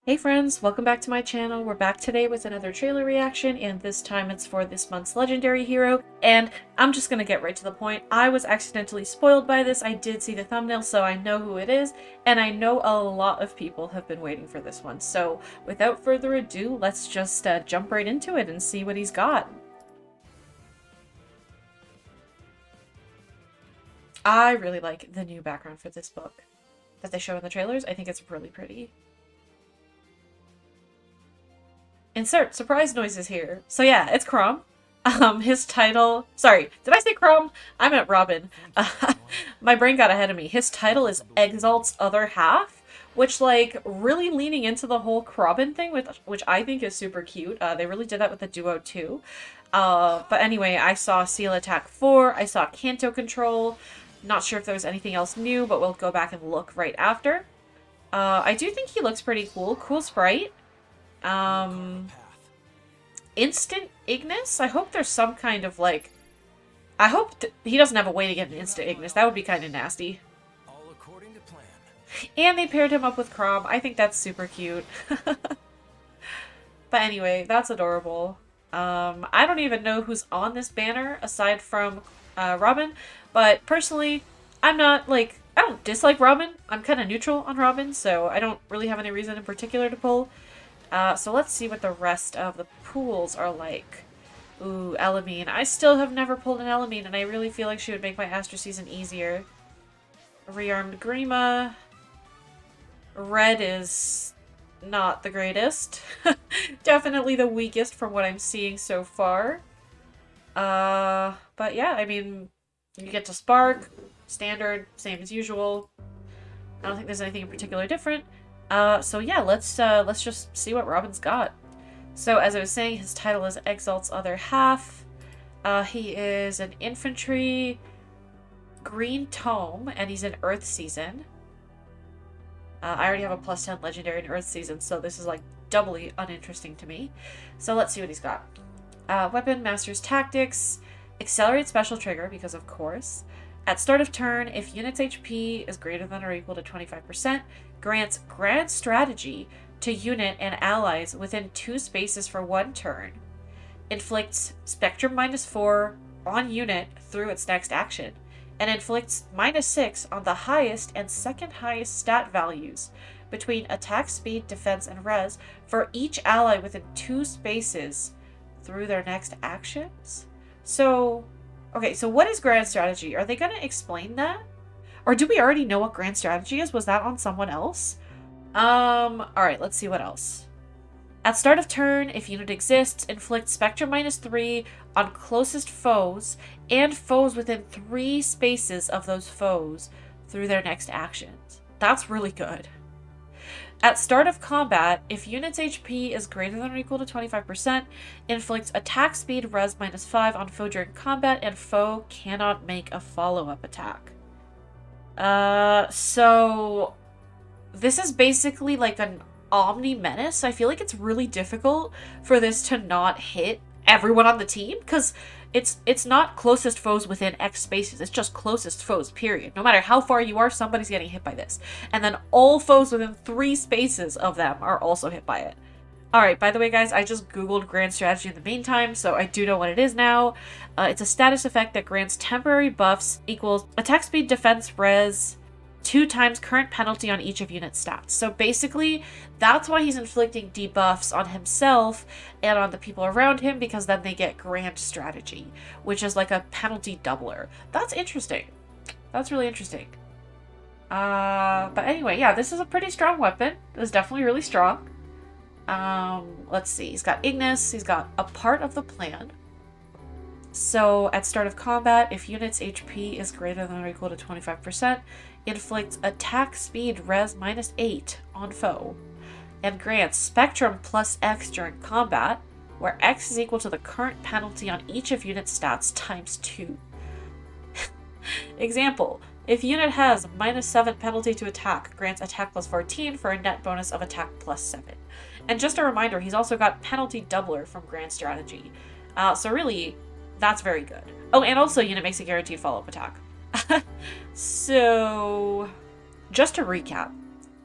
Hey friends, welcome back to my channel. We're back today with another trailer reaction, and this time it's for this month's legendary hero. And I'm just gonna get right to the point. I was accidentally spoiled by this. I did see the thumbnail, so I know who it is, and I know a lot of people have been waiting for this one. So without further ado, let's just jump right into it and see what he's got. I really like the new background for this book that they show in the trailers. I think it's really pretty. Insert surprise noises here. So yeah, it's Crom. His title... Sorry, did I say Crom? I meant Robin. My brain got ahead of me. His title is Exalt's Other Half, which, like, really leaning into the whole Robin thing, which I think is super cute. They really did that with the duo, too. But anyway, I saw Seal Attack 4, I saw Canto Control. Not sure if there was anything else new, but we'll go back and look right after. I do think he looks pretty cool. Cool sprite. Instant Ignis? I hope there's some kind of, like... I hope he doesn't have a way to get an Instant Ignis. That would be kind of nasty. All according to plan. And they paired him up with Crom. I think that's super cute. But anyway, that's adorable. I don't even know who's on this banner aside from Robin. But personally, I'm not, like... I don't dislike Robin. I'm kind of neutral on Robin, so I don't really have any reason in particular to pull. So let's see what the rest of the pools are like. Ooh, Elamine. I still have never pulled an Elamine, and I really feel like she would make my Astro season easier. Rearmed Grima. Red is not the greatest. Definitely the weakest from what I'm seeing so far. But yeah, I mean, you get to Spark. Standard, same as usual. I don't think there's anything in particular different. So yeah, let's just see what Robin's got. So as I was saying, his title is Exalt's Other Half. He is an infantry green tome, and he's in Earth Season. I already have a +10 legendary in Earth Season, so this is like doubly uninteresting to me. So let's see what he's got. Weapon, Master's Tactics, Accelerate Special Trigger, because of course. At start of turn, if unit's HP is greater than or equal to 25%, grants Grand Strategy to unit and allies within 2 spaces for 1 turn. Inflicts Spectrum -4 on unit through its next action, and inflicts -6 on the highest and second highest stat values between attack speed, defense, and res for each ally within 2 spaces through their next actions. So... okay, so what is Grand Strategy? Are they going to explain that? Or do we already know what Grand Strategy is? Was that on someone else? Alright, let's see what else. At start of turn, if unit exists, inflict Spectrum -3 on closest foes and foes within 3 spaces of those foes through their next actions. That's really good. At start of combat, if unit's HP is greater than or equal to 25%, inflicts attack speed res -5 on foe during combat, and foe cannot make a follow-up attack. So this is basically like an Omni Menace. I feel like it's really difficult for this to not hit everyone on the team, because it's not closest foes within X spaces, it's just closest foes, period. No matter how far you are, somebody's getting hit by this. And then all foes within 3 spaces of them are also hit by it. Alright, by the way guys, I just googled Grand Strategy in the meantime, so I do know what it is now. It's a status effect that grants temporary buffs equals attack speed, defense, res, 2 times current penalty on each of unit's stats. So basically, that's why he's inflicting debuffs on himself and on the people around him, because then they get Grand Strategy, which is like a penalty doubler. That's interesting. That's really interesting. But anyway, yeah, this is a pretty strong weapon. It's definitely really strong. Let's see. He's got Ignis. He's got a part of the plan. So, at start of combat, if unit's HP is greater than or equal to 25%, inflicts attack speed res -8 on foe, and grants Spectrum +X during combat, where X is equal to the current penalty on each of unit's stats times 2. Example, if unit has -7 penalty to attack, grants attack +14 for a net bonus of attack +7. And just a reminder, he's also got penalty doubler from Grand Strategy. So really, that's very good. Oh, and also unit makes a guaranteed follow-up attack. So, just to recap,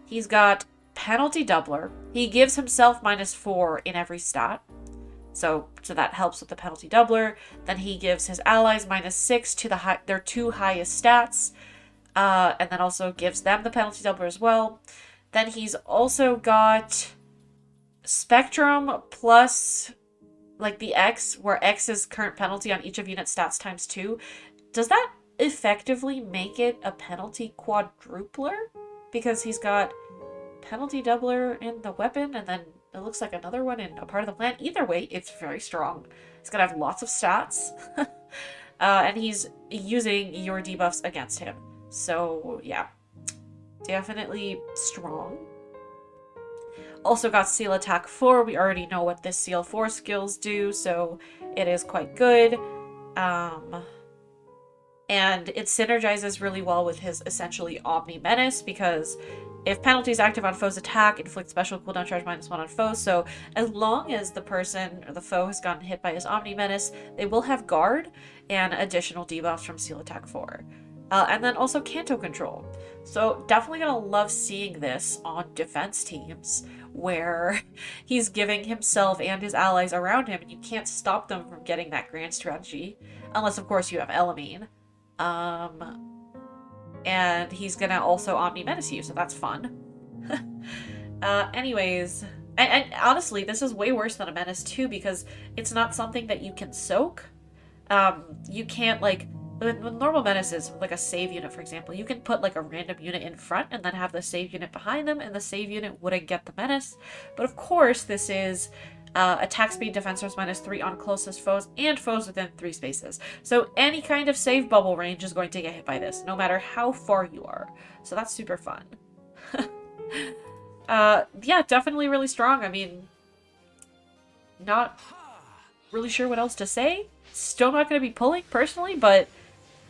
he's got penalty doubler. He gives himself -4 in every stat. So that helps with the penalty doubler. Then he gives his allies -6 to their 2 highest stats. And then also gives them the penalty doubler as well. Then he's also got Spectrum plus like the X, where X is current penalty on each of unit stats ×2. Does that effectively make it a penalty quadrupler? Because he's got penalty doubler in the weapon, and then it looks like another one in a part of the plan. Either way, it's very strong. He's gonna have lots of stats. And he's using your debuffs against him. So, yeah. Definitely strong. Also got Seal Attack 4. We already know what this Seal 4 skills do, so it is quite good. And it synergizes really well with his essentially Omni Menace, because if penalty is active on foe's attack, inflict special cooldown charge -1 on foes. So as long as the person or the foe has gotten hit by his Omni Menace, they will have guard and additional debuffs from Seal Attack 4. And then also Canto Control. So definitely gonna love seeing this on defense teams, where he's giving himself and his allies around him, and you can't stop them from getting that grand strategy. Unless, of course, you have Elamine. And he's gonna also Omni Menace you, so that's fun. Anyways, and honestly, this is way worse than a Menace too, because it's not something that you can soak. You can't, like, with normal menaces, like a save unit, for example, you can put like a random unit in front and then have the save unit behind them, and the save unit wouldn't get the menace. But of course, this is attack speed, defense force -3 on closest foes and foes within 3 spaces. So any kind of save bubble range is going to get hit by this, no matter how far you are. So that's super fun. Yeah, definitely really strong. I mean, not really sure what else to say. Still not going to be pulling, personally, but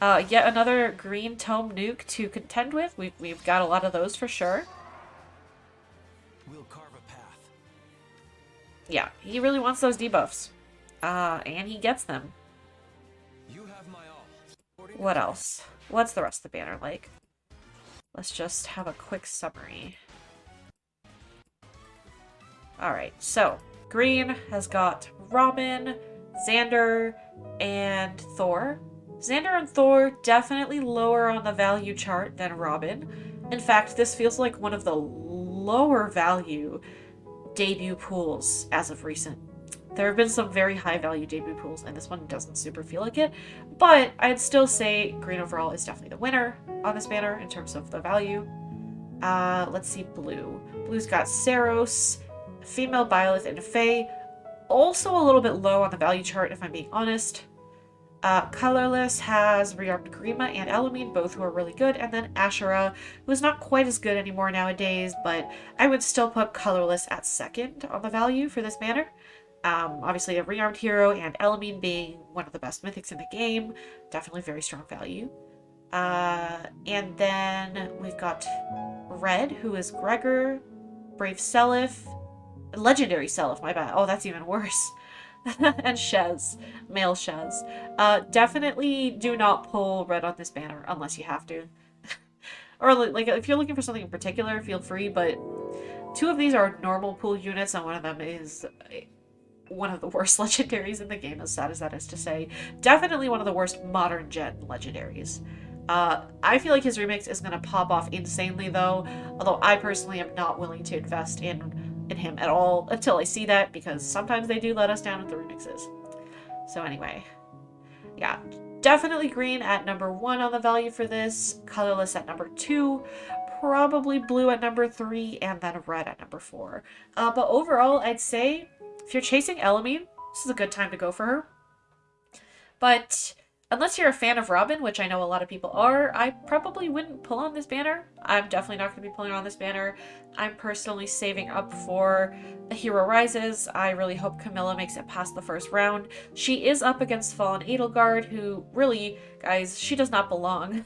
yet another green tome nuke to contend with. We've got a lot of those for sure. We'll carve a path. Yeah, he really wants those debuffs. And he gets them. You have my all. What else? What's the rest of the banner like? Let's just have a quick summary. Alright, so green has got Robin, Xander, and Thor. Xander and Thor definitely lower on the value chart than Robin. In fact, this feels like one of the lower value debut pools as of recent. There have been some very high value debut pools, and this one doesn't super feel like it, but I'd still say green overall is definitely the winner on this banner in terms of the value. Let's see blue. Blue's got Saros, female Byleth, and Faye. Also a little bit low on the value chart, if I'm being honest. Colorless has Rearmed Grima and Elamine, both who are really good, and then Ashera, who is not quite as good anymore nowadays, but I would still put Colorless at second on the value for this banner. Obviously a Rearmed hero, and Elamine being one of the best mythics in the game, definitely very strong value. And then we've got Red, who is Gregor, Brave Seliph, Legendary Seliph, my bad. Oh, that's even worse. And Shez, male Shez. Definitely do not pull Red on this banner unless you have to. Or like if you're looking for something in particular, feel free, but 2 of these are normal pool units, and one of them is one of the worst legendaries in the game, as sad as that is to say. Definitely one of the worst modern gen legendaries. I feel like his remix is going to pop off insanely though, although I personally am not willing to invest in him at all until I see that, because sometimes they do let us down with the remixes. So anyway, yeah, definitely green at number 1 on the value for this, colorless at number 2, probably blue at number 3, and then red at number 4. But overall, I'd say if you're chasing Elamine, this is a good time to go for her. But unless you're a fan of Robin, which I know a lot of people are, I probably wouldn't pull on this banner. I'm definitely not going to be pulling on this banner. I'm personally saving up for A Hero Rises. I really hope Camilla makes it past the first round. She is up against Fallen Edelgard, who really, guys, she does not belong.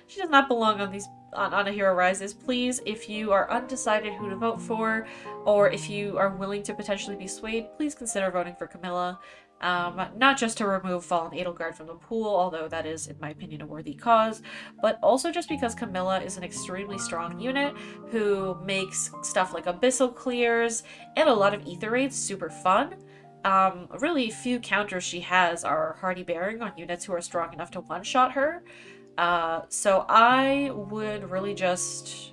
She does not belong on on A Hero Rises. Please, if you are undecided who to vote for, or if you are willing to potentially be swayed, please consider voting for Camilla. Not just to remove Fallen Edelgard from the pool, although that is, in my opinion, a worthy cause, but also just because Camilla is an extremely strong unit who makes stuff like Abyssal Clears and a lot of Ether Raids super fun. Really few counters she has are Hardy Bearing on units who are strong enough to one-shot her. So I would really just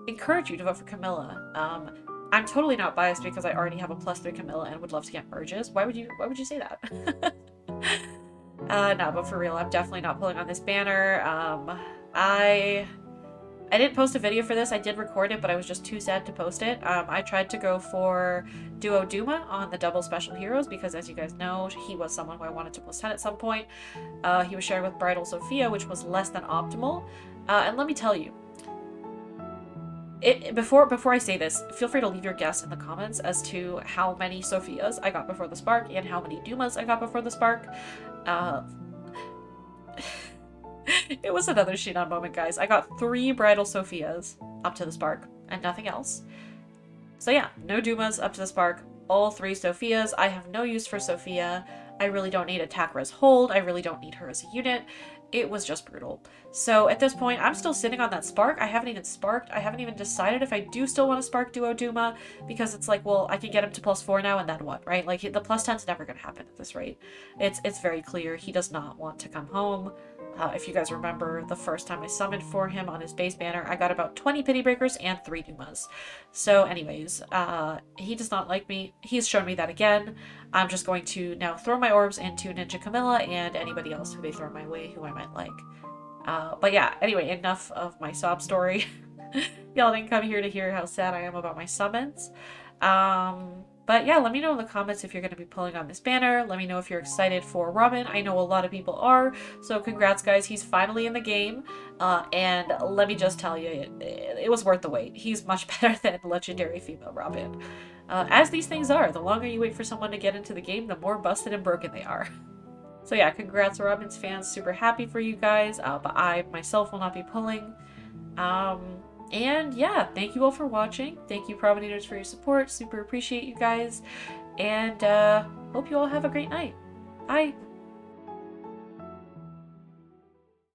encourage you to vote for Camilla. I'm totally not biased because I already have a +3 Camilla and would love to get merges. Why would you say that? No, but for real, I'm definitely not pulling on this banner. I didn't post a video for this. I did record it, but I was just too sad to post it. I tried to go for Duo Duma on the double special heroes because, as you guys know, he was someone who I wanted to +10 at some point. He was shared with Bridal Sophia, which was less than optimal. And let me tell you, before I say this, feel free to leave your guess in the comments as to how many Sophias I got before the Spark and how many Dumas I got before the Spark. It was another Shinon moment, guys. I got 3 Bridal Sophias up to the Spark and nothing else. So yeah, no Dumas up to the Spark, all 3 Sophias. I have no use for Sophia. I really don't need attack res hold. I really don't need her as a unit. It was just brutal. So at this point, I'm still sitting on that Spark. I haven't even sparked. I haven't even decided if I do still want to spark Duo Duma, because it's like, well, I can get him to +4 now and then what, right? Like, the +10's never going to happen at this rate. It's very clear he does not want to come home. If you guys remember, the first time I summoned for him on his base banner, I got about 20 Pity Breakers and 3 Dumas. So anyways, he does not like me. He's shown me that again. I'm just going to now throw my orbs into Ninja Camilla and anybody else who they throw my way who I might like. But yeah, anyway, enough of my sob story. Y'all didn't come here to hear how sad I am about my summons. But yeah, let me know in the comments if you're going to be pulling on this banner. Let me know if you're excited for Robin. I know a lot of people are, so congrats guys, he's finally in the game. And let me just tell you, it was worth the wait. He's much better than Legendary Female Robin. As these things are, the longer you wait for someone to get into the game, the more busted and broken they are. So yeah, congrats Robin's fans, super happy for you guys, but I myself will not be pulling. And yeah, thank you all for watching. Thank you Promenaders for your support, super appreciate you guys, and hope you all have a great night. Bye!